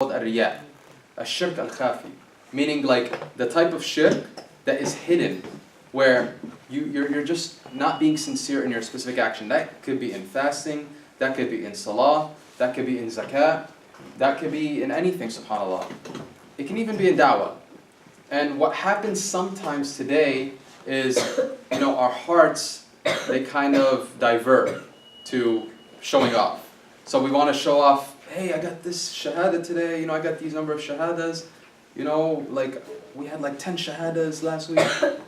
called al-riya, al-shirk al-khafi, meaning like the type of shirk that is hidden, where you're just not being sincere in your specific action. That could be in fasting, that could be in salah, that could be in zakat, that could be in anything, subhanAllah. It can even be in da'wah. And what happens sometimes today is, our hearts, they kind of divert to showing off. So we want to show off, hey, I got this shahada today, I got these number of shahadas, like we had like 10 shahadas last week,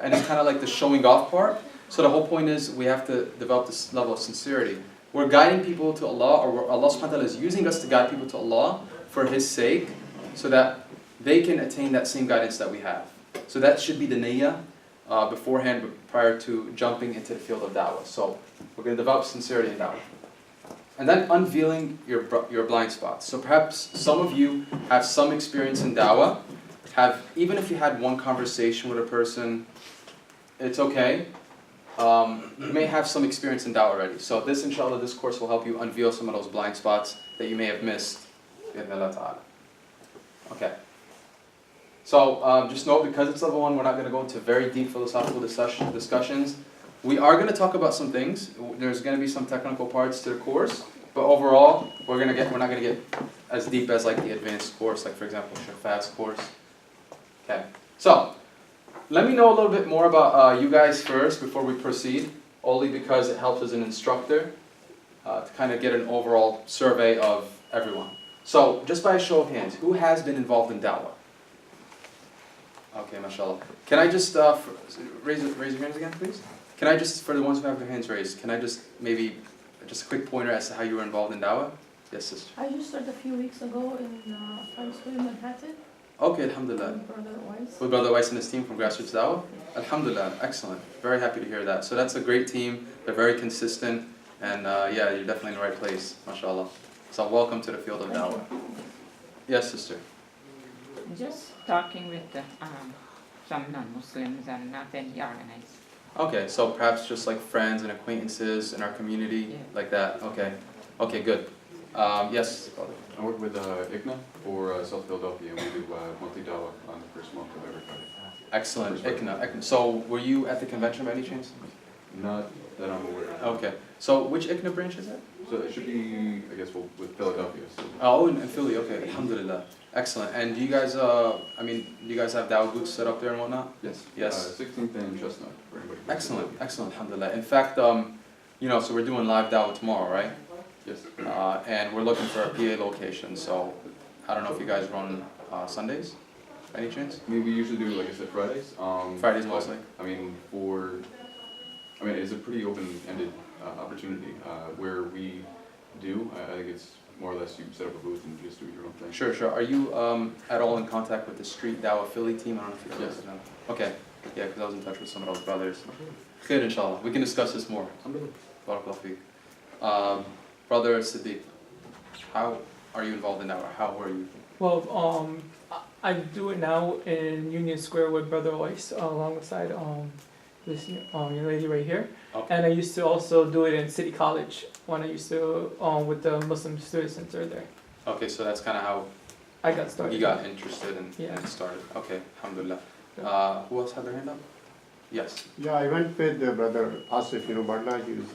and it's kind of like the showing off part. So the whole point is we have to develop this level of sincerity. We're guiding people to Allah, or Allah subhanahu wa ta'ala is using us to guide people to Allah for His sake, so that they can attain that same guidance that we have. So that should be the niyyah beforehand, prior to jumping into the field of da'wah. So we're going to develop sincerity in da'wah. And then unveiling your blind spots. So perhaps some of you have some experience in da'wah, even if you had one conversation with a person, it's okay. You may have some experience in da'wah already. So this, inshallah, this course will help you unveil some of those blind spots that you may have missed. Okay. So just note, because it's level 1, we're not going to go into very deep philosophical discussions. We are going to talk about some things. There's going to be some technical parts to the course, but overall, we're not going to get as deep as like the advanced course, like for example, Shafad's course. Okay. So let me know a little bit more about you guys first before we proceed, only because it helps as an instructor to kind of get an overall survey of everyone. So just by a show of hands, who has been involved in da'wah? Okay, mashallah. Can I just raise your hands again, please? Can I just, for the ones who have their hands raised, can I just maybe just a quick pointer as to how you were involved in da'wah? Yes, sister. I just started a few weeks ago in Friday School in Manhattan. Okay, alhamdulillah. With Brother Weiss. With Brother Weiss and his team from Grassroots Dawah? Alhamdulillah, excellent. Very happy to hear that. So that's a great team. They're very consistent. And yeah, you're definitely in the right place, mashallah. So welcome to the field of da'wah. Yes, sister. Just talking with some non-Muslims and not any organized. Okay, so perhaps just like friends and acquaintances in our community, Yeah. like that. Okay, okay, good. Yes, brother. I work with ICNA for South Philadelphia, and we do monthly dawah on the first month of every Friday. Excellent, ICNA. So were you at the convention by any chance? Not that I'm aware of. Okay, so which ICNA branch is that? So it should be, I guess, with Philadelphia. So. Oh, in Philly, okay, alhamdulillah. Excellent. And do you guys, do you guys have dawah booths set up there and whatnot? Yes. Yes. 16th and Chestnut for anybody. Excellent, excellent, alhamdulillah. In fact, so we're doing live dawah tomorrow, right? Yes. And we're looking for a PA location, so I don't know if you guys run Sundays, by any chance? I mean, we usually do, like I said, Fridays. Fridays mostly? It's a pretty open-ended opportunity where we do. I think it's more or less you set up a booth and just do your own thing. Sure, sure. Are you at all in contact with the Street Dawah Philly team? I don't know if you guys Yes. know. Okay, yeah, because I was in touch with some of those brothers. Good, inshallah. We can discuss this more. Barakallahu feek. Brother Siddiq, how are you involved in dawah? How were you? Well, I do it now in Union Square with Brother Weiss, alongside this young lady right here. Okay. And I used to also do it in City College when I used to with the Muslim Student Center there. Okay, so that's kind of how I got started. you got interested and Yeah. started. Okay, alhamdulillah. Who else had their hand up? Yes. Yeah, I went with brother Asif, Barla. He's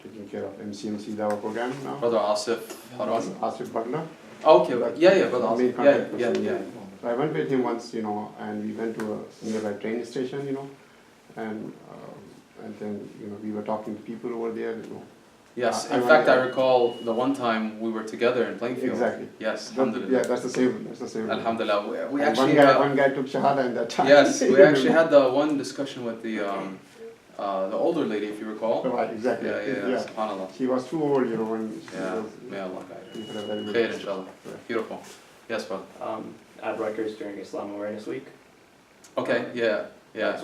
taking care of MCMC Dawah program now. Brother Asif Harun. Asif Barla. Okay, yeah, brother Main Asif. contact Yeah. person. So I went with him once, and we went to a nearby train station, and then we were talking to people over there, Yes, I in went fact, I there. recall the one time we were together in Plainfield. Exactly. Yes, Yeah, alhamdulillah. that's the same. That's the same. Alhamdulillah. We And actually one guy took shahada in that time. yes, we actually had the one discussion with the older lady, if you recall. Right, exactly. Yeah, subhanallah. She was too old, when she Yeah, was. may Allah guide She had a very her. good. Khair, inshallah. Beautiful. Yes, brother. At Rutgers during Islam Awareness Week. Okay, yeah.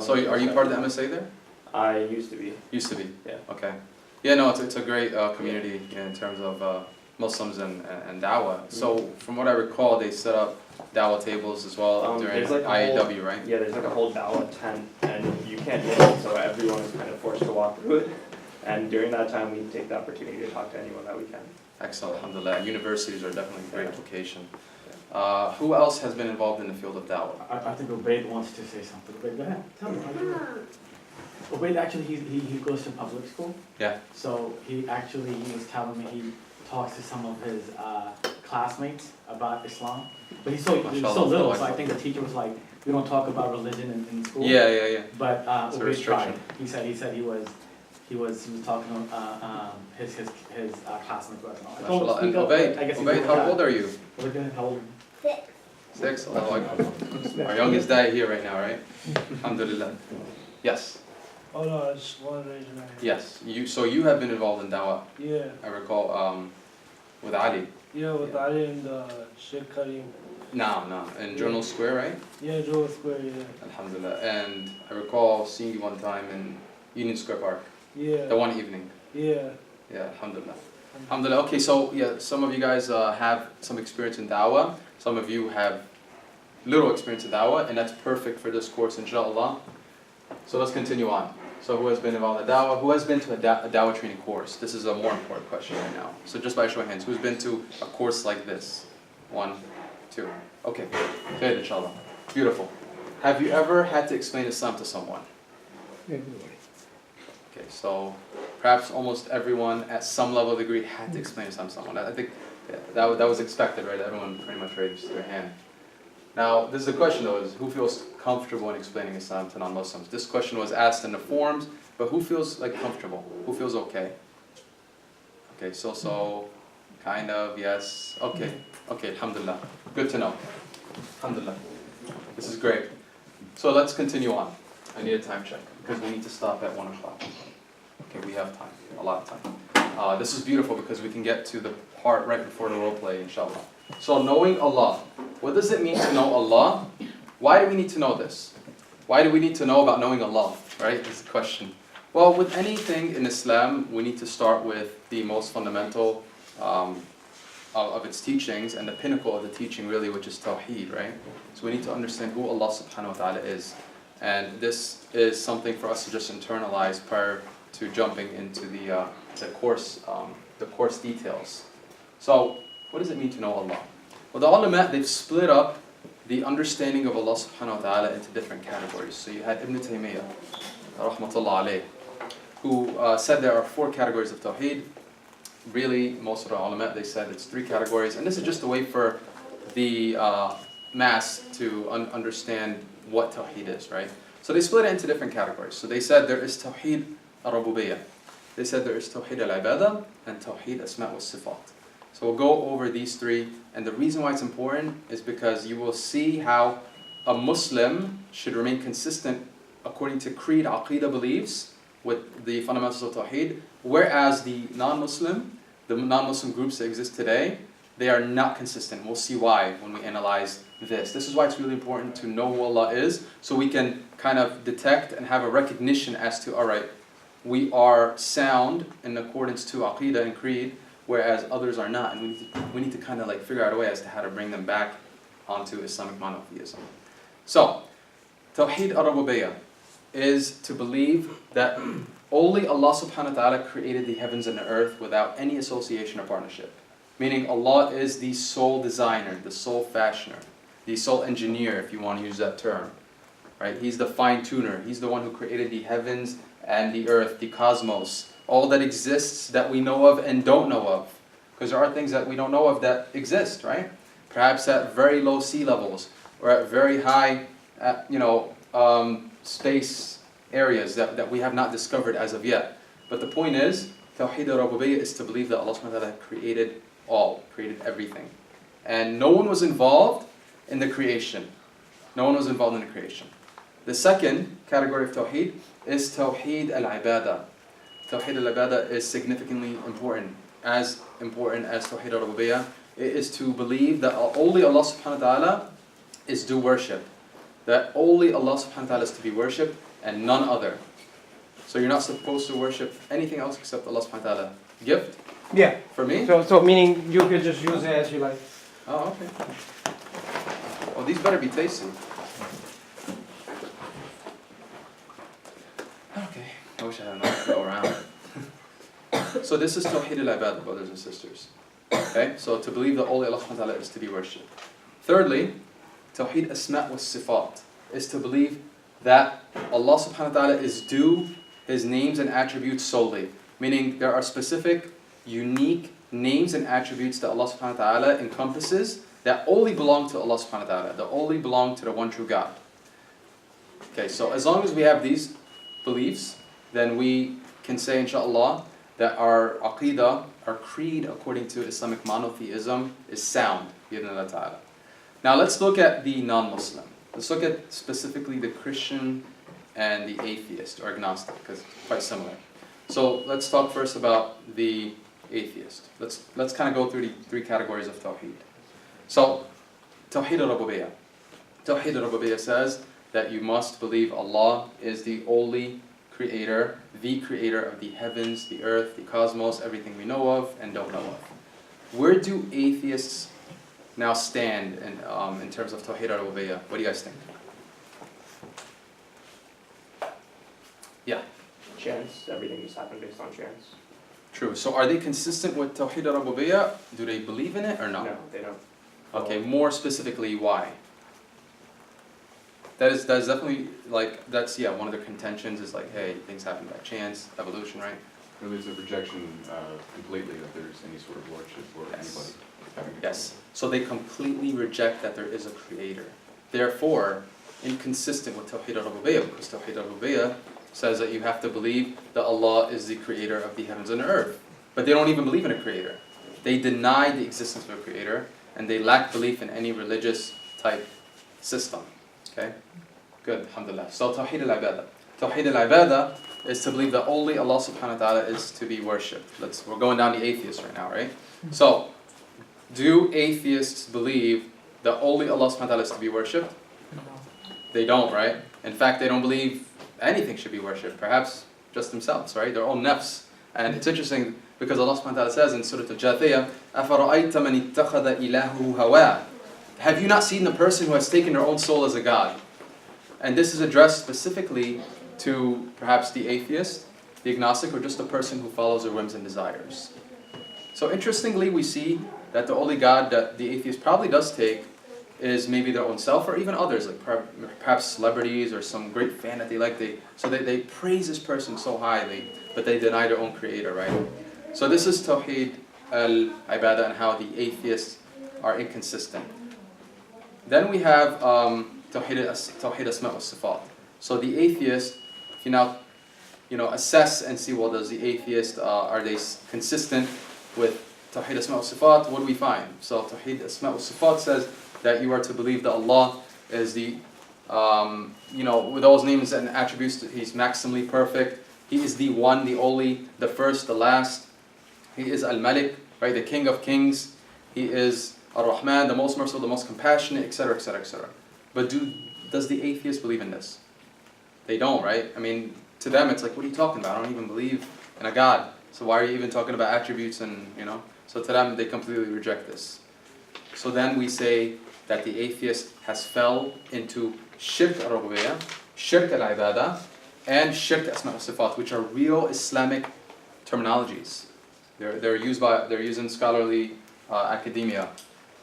So are you part of the MSA there? I used to be. Used to be. Yeah. Okay. Yeah, no, it's a great community in terms of Muslims and dawah. So from what I recall, they set up dawah tables as well during There's like a IAW, whole, right? Yeah, there's like a whole dawah tent, and you can't miss it, so everyone is kind of forced to walk through it. And during that time, we take the opportunity to talk to anyone that we can. Excellent, alhamdulillah. Universities are definitely a great location. Who else has been involved in the field of da'wah? I think Ubaid wants to say something. Ubaid, go ahead. Tell me. Ubaid actually, he goes to public school. Yeah. So he was telling me he talks to some of his classmates about Islam. But he's so Mashallah, little, so I think the teacher was like, we don't talk about religion in school. Yeah. But It's a Ubaid restriction. tried. He said he was talking to his classmates. MashaAllah. And Ubaid, how old are you? How old? 6? Allahu Akbar. Our youngest guy here right now, right? Alhamdulillah. Yes. Oh no, I just wanted to raise my hand. Yes. So you have been involved in da'wah. Yeah, I recall with Ali. yeah, with Ali and Sheikh Karim. No. In Journal Square, right? Yeah, Joe Square, yeah. Alhamdulillah. And I recall seeing you one time in Union Square Park. Yeah, The one evening. yeah. Yeah, alhamdulillah. Alhamdulillah. Okay, so yeah, some of you guys have some experience in da'wah. Some of you have little experience in da'wah, and that's perfect for this course, inshallah. So let's continue on. So who has been involved in da'wah? Who has been to a da'wah training course? This is a more important question right now. So just by showing hands, who's been to a course like this? 1, 2. Okay, good, inshallah. Beautiful. Have you ever had to explain Islam to someone? Okay, so perhaps almost everyone at some level of degree had to explain Islam to someone. I think that was expected, right? Everyone pretty much raised their hand. Now, this is the question though, is who feels comfortable in explaining Islam to non-Muslims? This question was asked in the forums, but who feels like comfortable? Who feels okay? Okay, so, kind of, yes. Okay, alhamdulillah. Good to know. Alhamdulillah. This is great. So let's continue on. I need a time check because we need to stop at 1 o'clock. Okay, we have time, a lot of time. This is beautiful because we can get to the part right before the role play, inshallah. So knowing Allah. What does it mean to know Allah? Why do we need to know this? Why do we need to know about knowing Allah? Right? This is the question. Well, with anything in Islam, we need to start with the most fundamental of its teachings and the pinnacle of the teaching really, which is Tawheed, right? So we need to understand who Allah subhanahu wa ta'ala is. And this is something for us to just internalize prior to jumping into the course details. So, what does it mean to know Allah? Well, the ulama, they've split up the understanding of Allah subhanahu wa ta'ala into different categories. So you had Ibn Taymiyyah, rahmatullah alayh, who said there are 4 categories of Tawheed. Really, most of the ulama, they said it's 3 categories. And this is just a way for the mass to understand what Tawheed is, right? So they split it into different categories. So they said there is Tawheed al-Rububiyyah. They said there is Tawheed al-Ibadah and Tawheed Asma' wa Sifat. So we'll go over these 3, and the reason why it's important is because you will see how a Muslim should remain consistent according to creed, aqidah beliefs with the fundamentals of Tawheed, whereas the non-Muslim groups that exist today, they are not consistent. We'll see why when we analyze this. This is why it's really important to know who Allah is, so we can kind of detect and have a recognition as to, alright, we are sound in accordance to aqidah and creed, whereas others are not, and we need to kind of like figure out a way as to how to bring them back onto Islamic monotheism. So, Tawheed al-Rububiyyah is to believe that only Allah subhanahu wa ta'ala created the heavens and the earth without any association or partnership. Meaning Allah is the sole designer, the sole fashioner, the sole engineer, if you want to use that term. Right? He's the fine-tuner. He's the one who created the heavens and the earth, the cosmos, all that exists that we know of and don't know of. Because there are things that we don't know of that exist, right? Perhaps at very low sea levels or at very high, space areas that we have not discovered as of yet. But the point is, Tawheed al-Rububiyyah is to believe that Allah subhanahu wa ta'ala created created everything. And no one was involved in the creation. No one was involved in the creation. The second category of Tawheed is Tawheed al-Ibadah. Tawheed al-Ibadah is significantly important as Tawheed al-Rububiyyah. It is to believe that only Allah subhanahu wa ta'ala is due worship. That only Allah subhanahu wa ta'ala is to be worshipped and none other. So you're not supposed to worship anything else except Allah subhanahu wa ta'ala. Gift? Yeah. For me? So meaning you could just use it as you like. Oh, okay. Well, these better be tasty. Okay. I wish I had enough to go around. So this is Tawheed al-Ibadah, brothers and sisters. Okay? So to believe that only Allah subhanahu wa ta'ala is to be worshipped. Thirdly, Tawheed Asma' wa Sifat is to believe that Allah subhanahu wa ta'ala is due His names and attributes solely. Meaning there are specific, unique names and attributes that Allah subhanahu wa ta'ala encompasses that only belong to Allah subhanahu wa ta'ala, that only belong to the one true God. Okay, so as long as we have these beliefs, then we can say inshallah that our aqidah, our creed according to Islamic monotheism is sound, bi'idhnillah ta'ala. Now let's look at the non-Muslim. Let's look at specifically the Christian and the atheist or agnostic, because it's quite similar. So let's talk first about the atheist. Let's kind of go through the three categories of Tawheed. So, Tawheed al-Rububiyyah. Tawheed al-Rububiyyah says that you must believe Allah is the only creator, the creator of the heavens, the earth, the cosmos, everything we know of and don't know of. Where do atheists now stand in terms of Tawheed al-Rububiyyah? What do you guys think? Yeah. Chance, everything just happened based on chance. True. So are they consistent with Tawheed al-Rububiyyah? Do they believe in it or no? No, they don't. Okay, more specifically, why? That is definitely, like, that's, yeah, one of their contentions is like, hey, things happen by chance, evolution, right? Or there's a rejection completely that there's any sort of lordship or Yes. anybody. Yes. So they completely reject that there is a creator. Therefore, inconsistent with Tawheed al-Rububiyyah, because Tawheed al-Rububiyyah says that you have to believe that Allah is the creator of the heavens and earth. But they don't even believe in a creator. They deny the existence of a creator, and they lack belief in any religious type system. Okay? Good, alhamdulillah. So Tawheed al-Ibadah. Tawheed al-Ibadah is to believe that only Allah subhanahu wa ta'ala is to be worshipped. We're going down the atheists right now, right? So, do atheists believe that only Allah subhanahu wa ta'ala is to be worshipped? They don't, right? In fact, they don't believe anything should be worshipped. Perhaps just themselves, right? Their own nafs. And it's interesting because Allah subhanahu wa ta'ala says in Surah Al-Jathiyah, أَفَرَأَيْتَ مَنِ اتَّخَذَ إِلَهُهُ هَوَاهُ. Have you not seen the person who has taken their own soul as a god? And this is addressed specifically to perhaps the atheist, the agnostic, or just the person who follows their whims and desires. So interestingly, we see that the only god that the atheist probably does take is maybe their own self or even others, like perhaps celebrities or some great fan that they like. So they praise this person so highly, but they deny their own creator, right? So this is Tawheed al-Ibadah and how the atheists are inconsistent. Then we have Tawheed Asma' wa Sifat. So the atheist, if you now assess and see, well, does the atheist, are they consistent with Tawheed Asma' wa Sifat? What do we find? So Tawheed Asma' wa Sifat says that you are to believe that Allah is the, with all His names and attributes, He's maximally perfect. He is the one, the only, the first, the last. He is Al-Malik, right, the King of Kings. He is Ar-Rahman, the most merciful, the most compassionate, etc., etc., etc. But does the atheist believe in this? They don't, right? I mean, to them it's like, what are you talking about? I don't even believe in a God. So why are you even talking about attributes and, So to them, they completely reject this. So then we say that the atheist has fell into Shirk al-Rububiyyah, Shirk al-Ibadah, and Shirk Asma' wa Sifat, which are real Islamic terminologies. They're used in scholarly academia.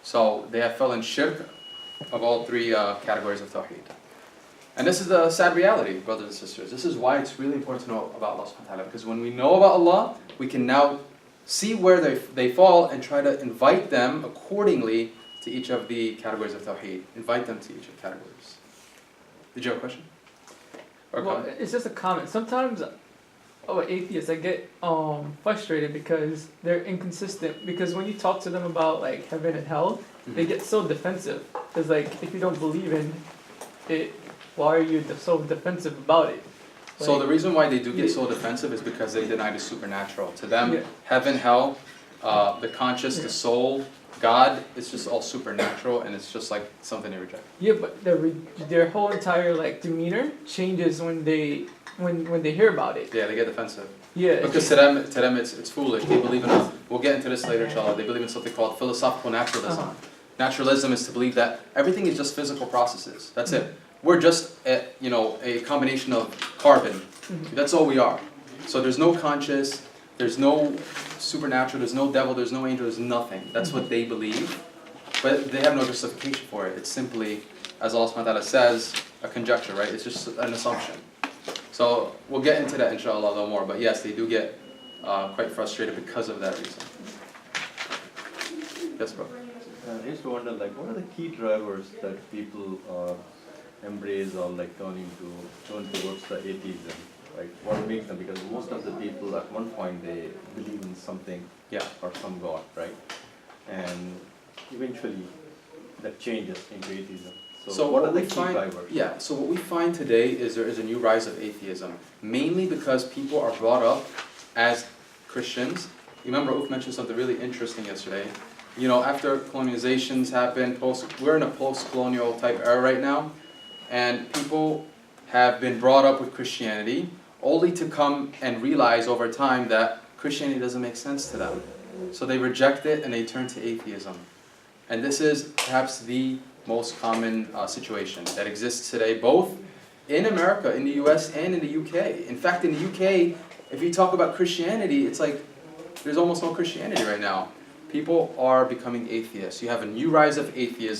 So they have fell in Shirk of all three categories of Tawheed. And this is the sad reality, brothers and sisters. This is why it's really important to know about Allah subhanahu wa ta'ala. Because when we know about Allah, we can now see where they fall and try to invite them accordingly to each of the categories of Tawheed. Invite them to each of the categories. Did you have a question? Or Well, comment? it's just a comment. Sometimes, atheists, I get frustrated because they're inconsistent. Because when you talk to them about like heaven and hell, they get so defensive. It's like, if you don't believe in it, why are you so defensive about it? So the reason why they do get so defensive is because they deny the supernatural. To them, Yeah. heaven, hell, the conscious, the soul, God, it's just all supernatural, and it's just like something they reject. Yeah, but their whole entire like demeanor changes when they hear about it. Yeah, they get defensive. Yeah. it's Because just- to them it's foolish. They believe in, we'll get into this later, inshallah. They believe in something called philosophical naturalism. Uh-huh. Naturalism is to believe that everything is just physical processes. That's it. We're just a combination of carbon. Mhm. That's all we are. So there's no conscious, there's no supernatural, there's no devil, there's no angel, there's nothing. That's what they believe. but they have no justification for it. It's simply, as Allah subhanahu wa ta'ala says, a conjecture, right? It's just an assumption. So we'll get into that inshallah a little more, but yes, they do get quite frustrated because of that reason. Yes, bro. I used to wonder, like, what are the key drivers that people embrace or like turn towards the atheism? Like, what makes them? Because most of the people at one point they believe in something, Yeah. or some god, right? And eventually that changes into atheism. So what are the key drivers? Yeah, so what we find today is there is a new rise of atheism, mainly because people are brought up as Christians. You remember Uf mentioned something really interesting yesterday. You know, after colonizations happened, we're in a post-colonial type era right now, and people have been brought up with Christianity, only to come and realize over time that Christianity doesn't make sense to them. So they reject it and they turn to atheism. And this is perhaps the most common situation that exists today, both in America, in the US, and in the UK. In fact, in the UK, if you talk about Christianity, it's like there's almost no Christianity right now. People are becoming atheists. You have a new rise of atheism.